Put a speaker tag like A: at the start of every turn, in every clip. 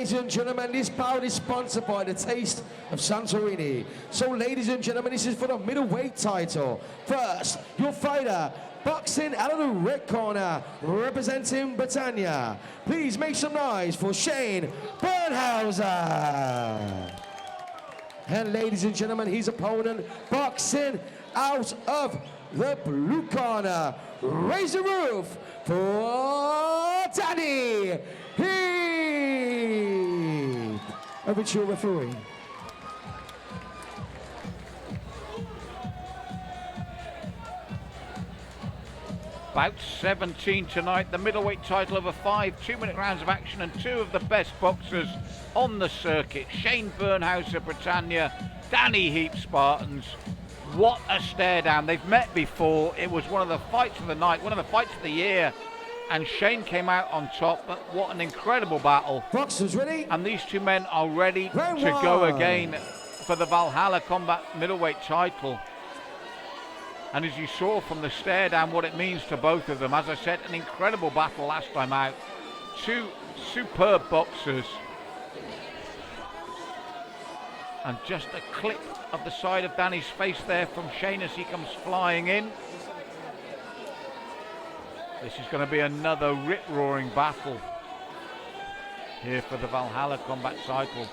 A: Ladies and gentlemen, this bout is sponsored by the Taste of Santorini. So, ladies and gentlemen, this is for the middleweight title. First, your fighter, boxing out of the red corner, representing Britannia. Please make some noise for Shane Bernhauser. And ladies and gentlemen, his opponent, boxing out of the blue corner, raise the roof for Danny Heap. Over to your referee.
B: Bout 17 tonight, the middleweight title over 5 2-minute rounds of action, and two of the best boxers on the circuit. Shane Bernhauser, Britannia, Danny Heap, Spartans. What a stare down. They've met before. It was one of the fights of the night, one of the fights of the year, and Shane came out on top. But what an incredible battle.
A: Boxers ready?
B: And these two men are ready to go again for the Valhalla Combat middleweight title. And as you saw from the stare down, what it means to both of them. As I said, an incredible battle last time out. Two superb boxers. And just a clip of the side of Danny's face there from Shane as he comes flying in. This is going to be another rip-roaring battle here for the Valhalla Combat title.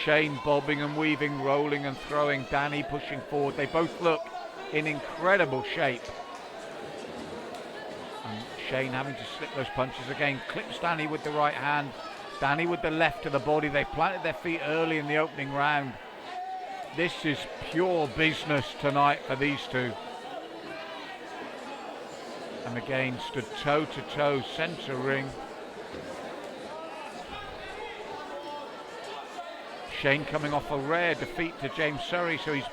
B: Shane bobbing and weaving, rolling and throwing. Danny pushing forward. They both look in incredible shape. And Shane having to slip those punches again. Clips Danny with the right hand. Danny with the left to the body. They planted their feet early in the opening round. This is pure business tonight for these two. And again, stood toe to toe, centre ring. Shane coming off a rare defeat to James Surrey, so he's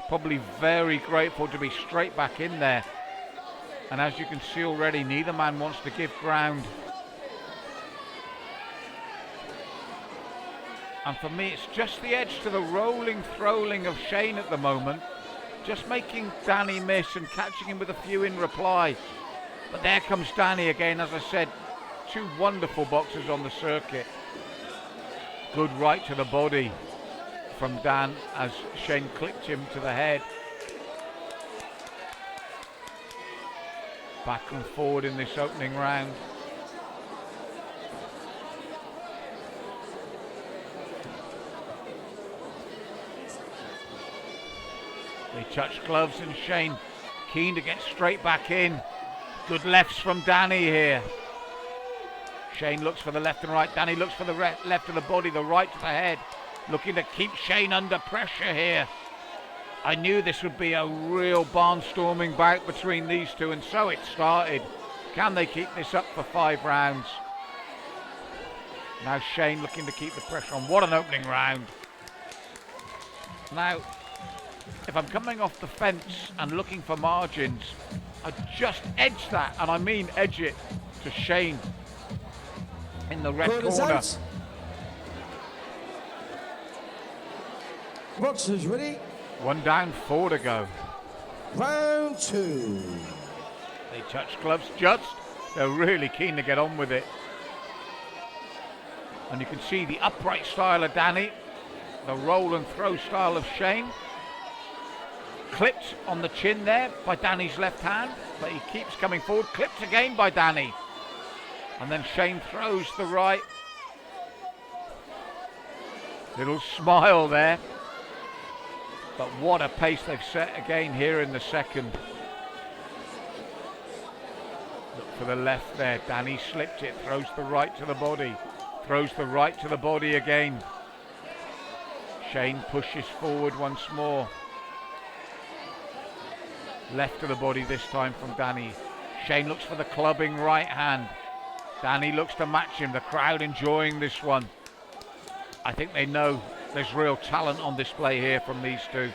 B: probably very grateful to be straight back in there. And as you can see already, neither man wants to give ground. And for me, it's just the edge to the rolling, throwing of Shane at the moment. Just making Danny miss and catching him with a few in reply. But there comes Danny again, as I said. Two wonderful boxers on the circuit. Good right to the body from Dan as Shane clipped him to the head. Back and forward in this opening round. They touch gloves and Shane keen to get straight back in. Good lefts from Danny here. Shane looks for the left and right. Danny looks for the left of the body, the right to the head. Looking to keep Shane under pressure here. I knew this would be a real barnstorming bout between these two, and so it started. Can they keep this up for 5 rounds? Now Shane looking to keep the pressure on. What an opening round. Now, if I'm coming off the fence and looking for margins, I just edge that, and I mean edge it, to Shane in the red corner.
A: Boxers ready?
B: 1 down, 4 to go.
A: Round 2.
B: They touch gloves just. They're really keen to get on with it. And you can see the upright style of Danny, the roll and throw style of Shane. Clipped on the chin there by Danny's left hand, but he keeps coming forward. Clipped again by Danny. And then Shane throws the right. Little smile there. But what a pace they've set again here in the second. Look for the left there. Danny slipped it, throws the right to the body. Throws the right to the body again. Shane pushes forward once more. Left to the body this time from Danny. Shane looks for the clubbing right hand. Danny looks to match him. The crowd enjoying this one. I think they know there's real talent on display here from these two.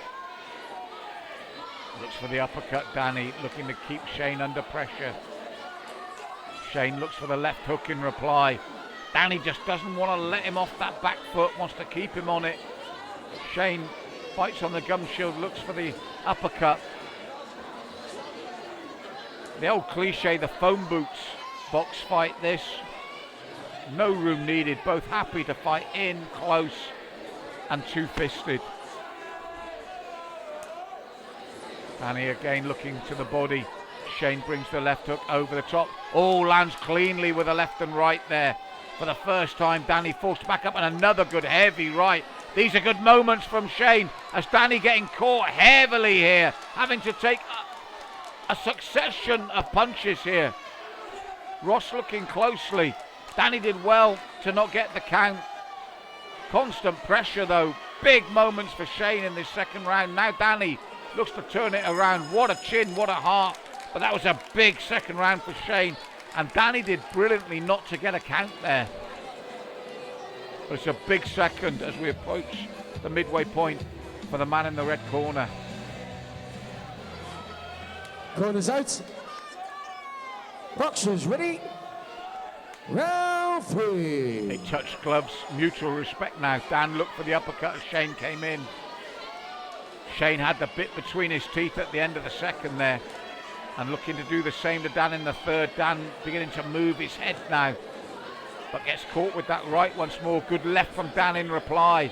B: Looks for the uppercut, Danny, looking to keep Shane under pressure. Shane looks for the left hook in reply. Danny just doesn't want to let him off that back foot, wants to keep him on it. Shane bites on the gum shield, looks for the uppercut. The old cliche, the phone boots box fight this. No room needed. Both happy to fight in, close, and two-fisted. Danny again looking to the body. Shane brings the left hook over the top. Oh, lands cleanly with the left and right there. For the first time, Danny forced back up, and another good heavy right. These are good moments from Shane, as Danny getting caught heavily here, having to take a succession of punches here. Ross looking closely. Danny did well to not get the count. Constant pressure though. Big moments for Shane in this second round. Now Danny looks to turn it around. What a chin, what a heart. But that was a big second round for Shane. And Danny did brilliantly not to get a count there. But it's a big second as we approach the midway point for the man in the red corner.
A: Corners out. Boxers ready. Round 3.
B: They touched gloves, mutual respect now. Dan looked for the uppercut as Shane came in. Shane had the bit between his teeth at the end of the second there, and looking to do the same to Dan in the third. Dan beginning to move his head now, but gets caught with that right once more. Good left from Dan in reply.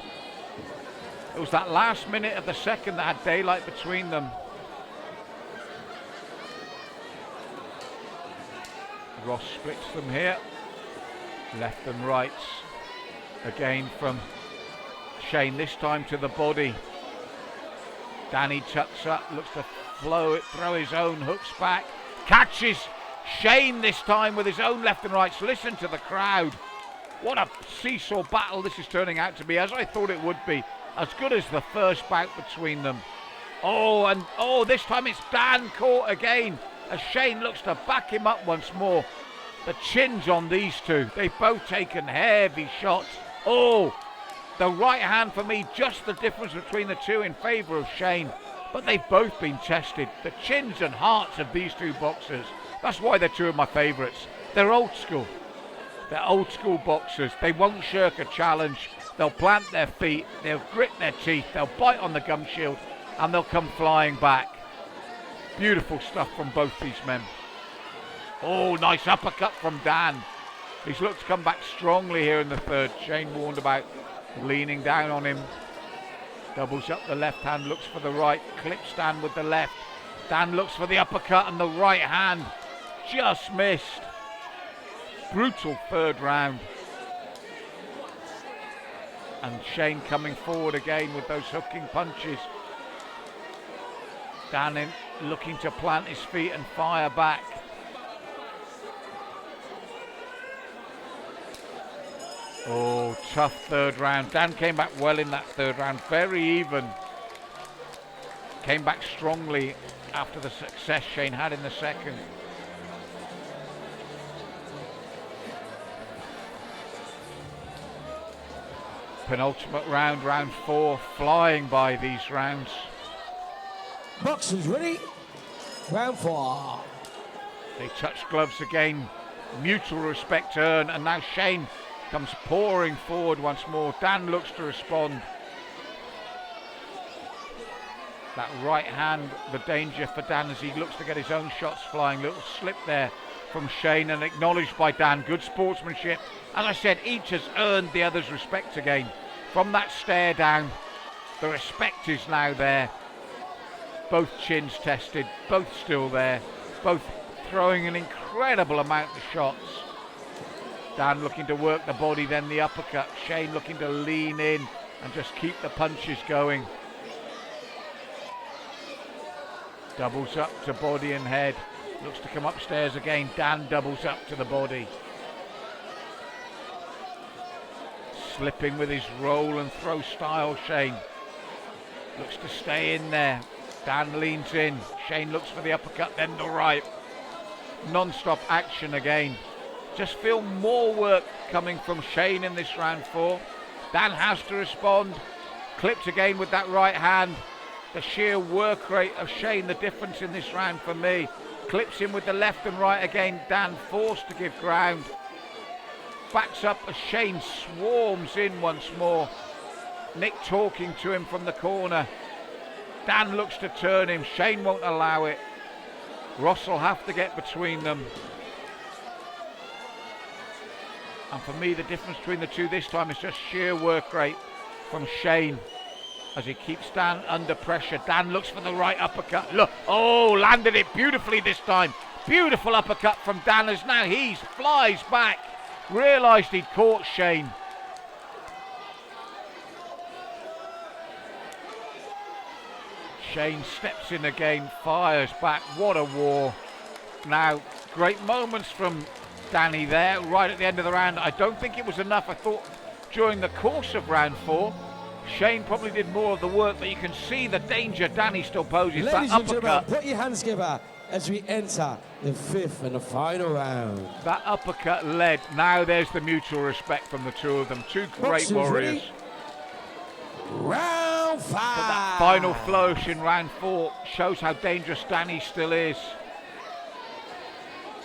B: It was that last minute of the second that had daylight between them. Ross splits them here. Left and rights. Again from Shane, this time to the body. Danny tucks up, looks to flow it, throw his own hooks back. Catches Shane this time with his own left and rights. Listen to the crowd. What a seesaw battle this is turning out to be, as I thought it would be. As good as the first bout between them. Oh, this time it's Dan caught again, as Shane looks to back him up once more. The chins on these two. They've both taken heavy shots. Oh, the right hand for me, just the difference between the two in favour of Shane. But they've both been tested. The chins and hearts of these two boxers. That's why they're two of my favourites. They're old school. They're old school boxers. They won't shirk a challenge. They'll plant their feet. They'll grit their teeth. They'll bite on the gum shield. And they'll come flying back. Beautiful stuff from both these men. Oh, nice uppercut from Dan. He's looked to come back strongly here in the third. Shane warned about leaning down on him. Doubles up the left hand, looks for the right. Clips Dan with the left. Dan looks for the uppercut, and the right hand just missed. Brutal third round. And Shane coming forward again with those hooking punches. Dan in, looking to plant his feet and fire back. Oh, tough third round. Dan came back well in that third round, very even. Came back strongly after the success Shane had in the second. Penultimate round, round 4, flying by these rounds.
A: Boxers ready. Round 4.
B: They touch gloves again. Mutual respect earned, and now Shane comes pouring forward once more. Dan looks to respond. That right hand, the danger for Dan as he looks to get his own shots flying. Little slip there from Shane, and acknowledged by Dan. Good sportsmanship. As I said, each has earned the other's respect again. From that stare down, the respect is now there. Both chins tested, both still there, both throwing an incredible amount of shots. Dan looking to work the body, then the uppercut. Shane looking to lean in and just keep the punches going. Doubles up to body and head. Looks to come upstairs again. Dan doubles up to the body. Slipping with his roll and throw style, Shane. Looks to stay in there. Dan leans in. Shane looks for the uppercut, then the right. Non-stop action again. Just feel more work coming from Shane in this round 4. Dan has to respond. Clips again with that right hand. The sheer work rate of Shane, the difference in this round for me. Clips him with the left and right again. Dan forced to give ground. Backs up as Shane swarms in once more. Nick talking to him from the corner. Dan looks to turn him. Shane won't allow it. Ross will have to get between them. And for me, the difference between the two this time is just sheer work rate from Shane as he keeps Dan under pressure. Dan looks for the right uppercut. Look, oh, landed it beautifully this time. Beautiful uppercut from Dan as now he flies back. Realised he'd caught Shane. Shane steps in again, fires back. What a war. Now, great moments from Danny there, right at the end of the round. I don't think it was enough. I thought during the course of round 4, Shane probably did more of the work, but you can see the danger Danny still poses.
A: Ladies
B: that
A: and gentlemen,
B: uppercut.
A: put your hands together as we enter the 5th and the final round.
B: That uppercut led. Now there's the mutual respect from the two of them. Two great
A: Boxers
B: warriors.
A: ready? Round 5.
B: But that final flourish in round 4 shows how dangerous Danny still is.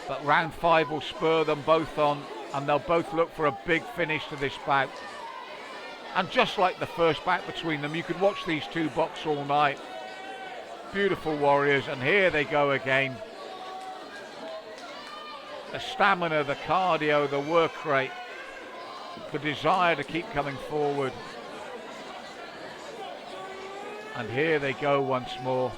B: But round 5 will spur them both on, and they'll both look for a big finish to this bout. And just like the first bout between them, you could watch these two box all night. Beautiful warriors, and here they go again. The stamina, the cardio, the work rate, the desire to keep coming forward. And here they go once more.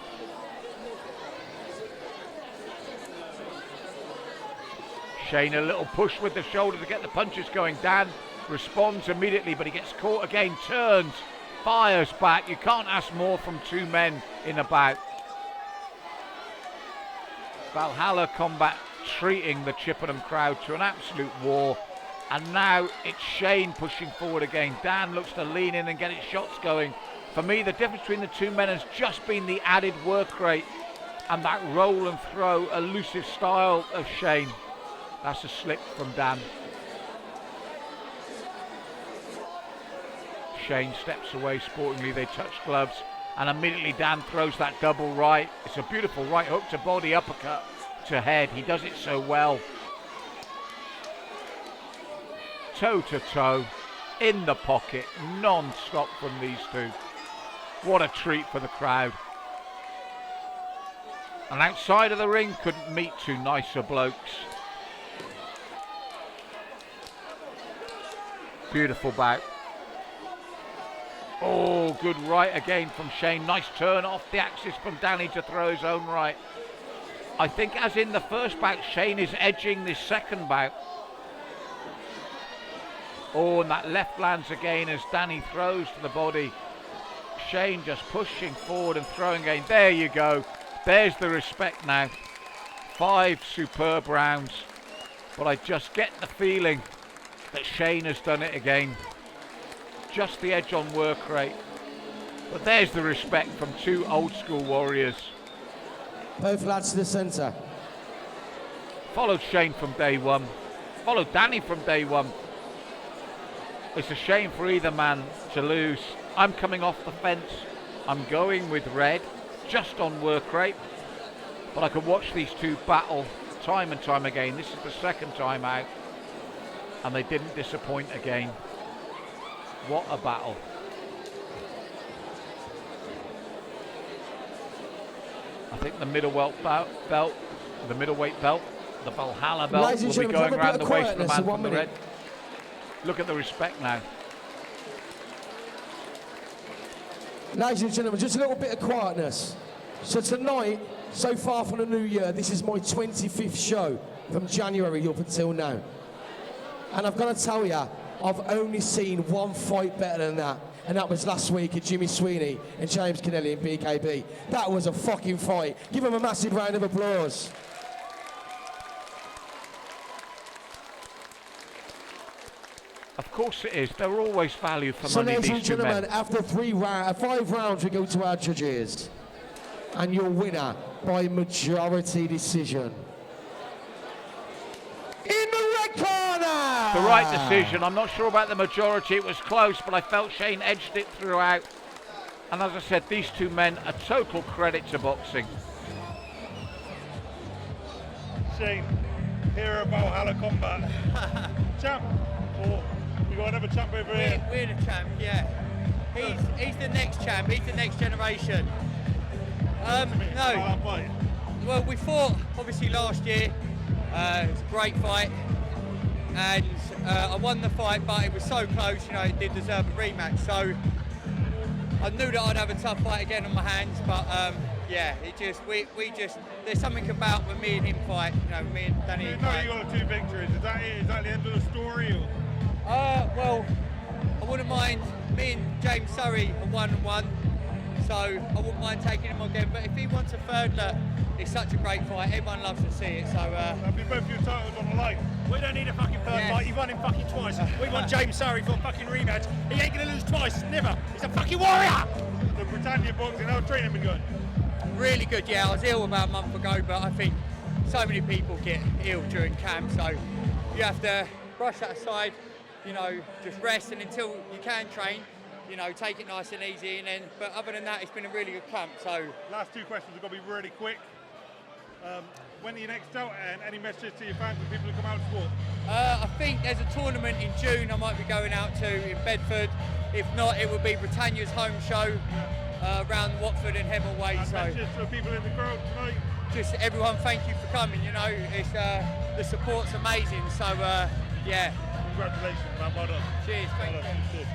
B: Shane a little push with the shoulder to get the punches going. Dan responds immediately, but he gets caught again, turns, fires back. You can't ask more from two men in a bout. Valhalla Combat treating the Chippenham crowd to an absolute war. And now it's Shane pushing forward again. Dan looks to lean in and get his shots going. For me, the difference between the two men has just been the added work rate and that roll and throw elusive style of Shane. That's a slip from Dan. Shane steps away sportingly, they touch gloves, and immediately Dan throws that double right. It's a beautiful right hook to body, uppercut to head. He does it so well. Toe to toe, in the pocket, non-stop from these two. What a treat for the crowd. And outside of the ring, couldn't meet two nicer blokes. Beautiful bout. Oh, good right again from Shane. Nice turn off the axis from Danny to throw his own right. I think as in the first bout, Shane is edging this second bout. Oh, and that left lands again as Danny throws to the body. Shane just pushing forward and throwing again. There you go. There's the respect now. 5 superb rounds. But I just get the feeling that Shane has done it again. Just the edge on work rate. But there's the respect from two old school warriors.
A: Both lads to the centre.
B: Followed Shane from day one. Followed Danny from day one. It's a shame for either man to lose. I'm coming off the fence. I'm going with red, just on work rate. But I could watch these two battle time and time again. This is the second time out. And they didn't disappoint again. What a battle. I think the middleweight belt, the middleweight belt, the Valhalla belt will be going around the waist of the man from the red. Look at the respect now.
A: Ladies and gentlemen, just a little bit of quietness. So tonight, so far from the new year, this is my 25th show from January up until now. And I've got to tell you, I've only seen one fight better than that. And that was last week at Jimmy Sweeney and James Kennelly in BKB. That was a fucking fight. Give him a massive round of applause.
B: Of course it is. They're always value for
A: So
B: money,
A: ladies and
B: these two
A: gentlemen,
B: men.
A: after 5 rounds, we go to our judges. And your winner by majority decision. In the red corner!
B: The right decision. I'm not sure about the majority. It was close, but I felt Shane edged it throughout. And as I said, these two men, a total credit to boxing.
C: Shane, hero of Valhalla Combat. Champ, or we got another champ over here.
D: We're the champ, yeah. He's the next champ, he's the next generation. No, well we fought obviously last year, it was a great fight. and I won the fight, but it was so close, you know, it did deserve a rematch. So I knew that I'd have a tough fight again on my hands, but yeah, it just we just there's something about when me and him fight, you know, me and Danny.
C: You know you got 2 victories. Is that it? Is that the end of the story? Or?
D: Well, I wouldn't mind. Me and James Surrey are 1-1, so I wouldn't mind taking him again. But if he wants a third, look, it's such a great fight. Everyone loves to see it. So
C: that'll be both your titles on the line.
E: We don't need a fucking third fight. He won him fucking twice. We want James Surrey for a fucking rematch. He ain't gonna lose twice. Never. He's a fucking warrior.
C: The Britannia boxing, how's training been going?
D: Really good, yeah. I was ill about a month ago, but I think so many people get ill during camp, so you have to brush that aside, you know, just rest, and until you can train, you know, take it nice and easy, and then, but other than that, it's been a really good camp, so.
C: Last 2 questions have got to be really quick. When are you next out, and any messages to your fans and people who come out to support?
D: I think there's a tournament in June I might be going out to in Bedford. If not, it would be Britannia's home show around Watford and Hemel Way.
C: And
D: so
C: messages for people in the crowd tonight?
D: Just everyone, thank you for coming. You know, it's the support's amazing. So yeah.
C: Congratulations, man. Well done.
D: Cheers. Thank you.
C: Cheers.